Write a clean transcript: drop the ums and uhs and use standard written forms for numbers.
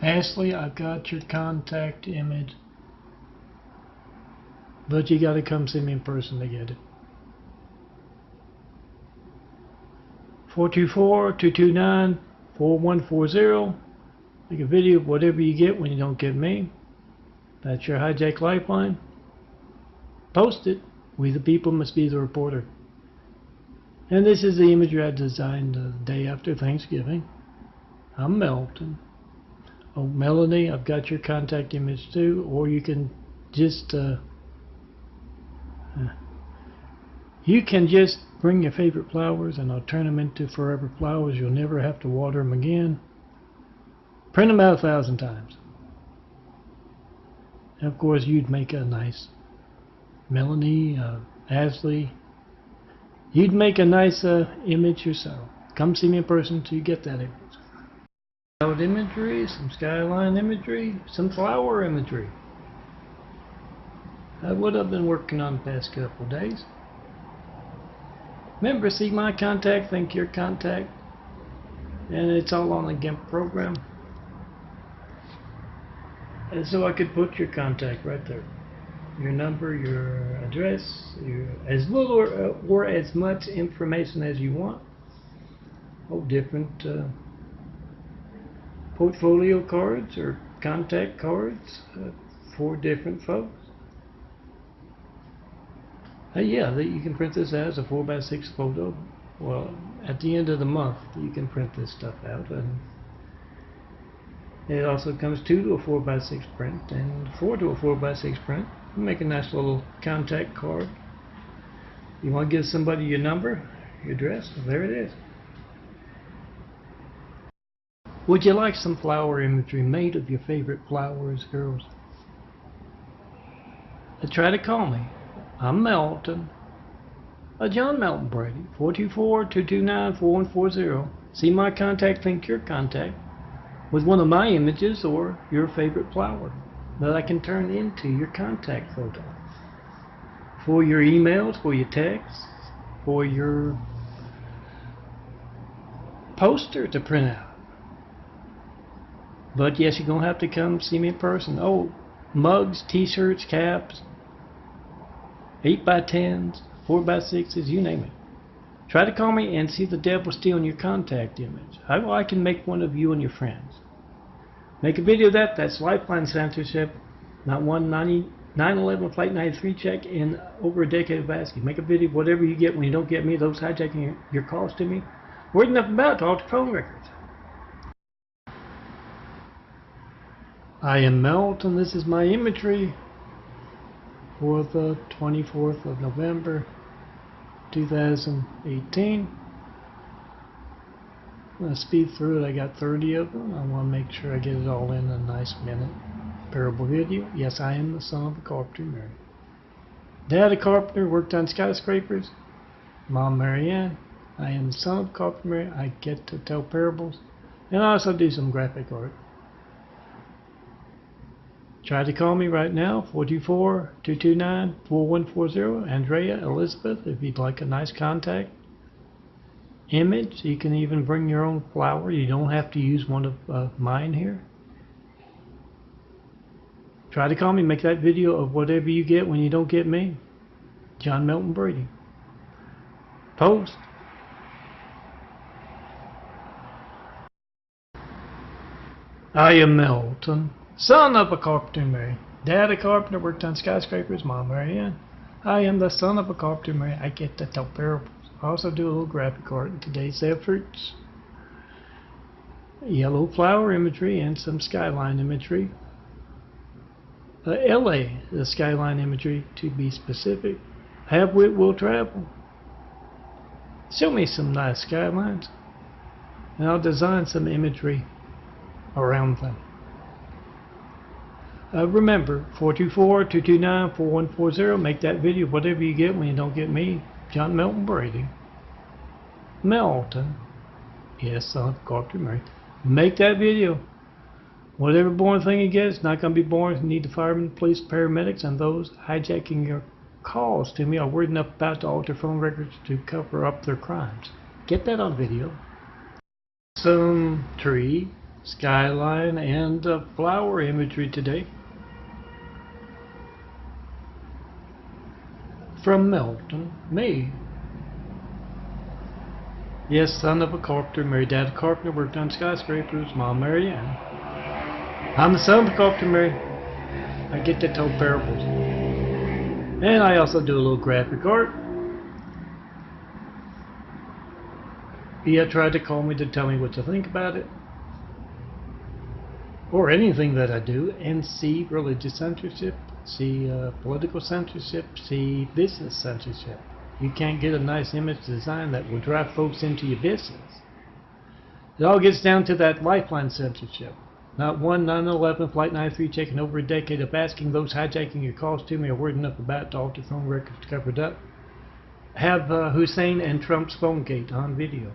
Ashley, I've got your contact image, but you gotta come see me in person to get it. 424-229-4140. Make a video of whatever you get when you don't get me. That's your hijack lifeline. Post it. We the people must be the reporter. And this is the imagery I designed the day after Thanksgiving. I'm Melton. Oh, Melanie, I've got your contact image too, or you can just bring your favorite flowers and I'll turn them into forever flowers. You'll never have to water them again. Print them out 1,000 times. And of course, you'd make a nice Melanie, Ashley. You'd make a nice image yourself. Come see me in person till you get that image. Cloud imagery, some skyline imagery, some flower imagery. What I've been working on the past couple days. Remember, see my contact, think your contact, and it's all on the GIMP program. And so I could put your contact right there. Your number, your address, as little or as much information as you want. Oh, different portfolio cards or contact cards for different folks. Yeah, you can print this out as a 4x6 photo. Well, at the end of the month, you can print this stuff out, and it also comes 2 to a 4x6 print and 4 to a 4x6 print. Make a nice little contact card. You want to give somebody your number, your address? Well, there it is. Would you like some flower imagery made of your favorite flowers, girls? Try to call me. I'm Melton. John Melton Brady. 424-229-4140. See my contact, think your contact, with one of my images or your favorite flower that I can turn into your contact photo. For your emails, for your texts, for your poster to print out. But yes, you're going to have to come see me in person. Oh, mugs, t-shirts, caps, 8x10s, 4x6s, you name it. Try to call me and see the devil stealing your contact image. I can make one of you and your friends. Make a video of that. That's lifeline censorship. Not one 9/11 Flight 93 check in over a decade of asking. Make a video of whatever you get when you don't get me, those hijacking your calls to me. Word enough about to alter phone records. I am Melton. This is my imagery for the 24th of November 2018. I'm going to speed through it. I got 30 of them. I want to make sure I get it all in a nice minute parable video. Yes, I am the son of a carpenter, Mary. Dad, a carpenter, worked on skyscrapers. Mom, Marianne. I am the son of a carpenter, Mary. I get to tell parables. And I also do some graphic art. Try to call me right now, 424-229-4140. Andrea, Elizabeth, if you'd like a nice contact image. You can even bring your own flower. You don't have to use one of mine here. Try to call me, make that video of whatever you get when you don't get me. John Melton Brady. Post. I am Melton, son of a carpenter, Mary. Dad, a carpenter, worked on skyscrapers. Mom, Marianne. I am the son of a carpenter, Mary. I get to tell parables. I also do a little graphic art in today's efforts. Yellow flower imagery and some skyline imagery. LA, the skyline imagery to be specific. Have wit, will travel. Show me some nice skylines, and I'll design some imagery around them. Remember, 424-229-4140. Make that video, whatever you get when you don't get me. John Melton Brady. Melton. Yes, son of carpenter, Mary. Make that video. Whatever boring thing you get, it's not going to be boring. You need the firemen, police, paramedics, and those hijacking your calls to me are worried enough about to alter phone records to cover up their crimes. Get that on video. Some tree, skyline and flower imagery today. From Melton, me. Yes, son of a carpenter, married dad a carpenter, worked on skyscrapers, mom Mary Ann. I'm the son of a carpenter, Mary. I get to tell parables. And I also do a little graphic art. Ia tried to call me to tell me what to think about it. Or anything that I do, and see religious censorship, see political censorship, see business censorship. You can't get a nice image design that will drive folks into your business. It all gets down to that lifeline censorship. Not one 9/11 Flight 93 taking over a decade of asking those hijacking your calls to me are worried enough about to alter phone records covered up. Have Hussein and Trump's phone gate on video.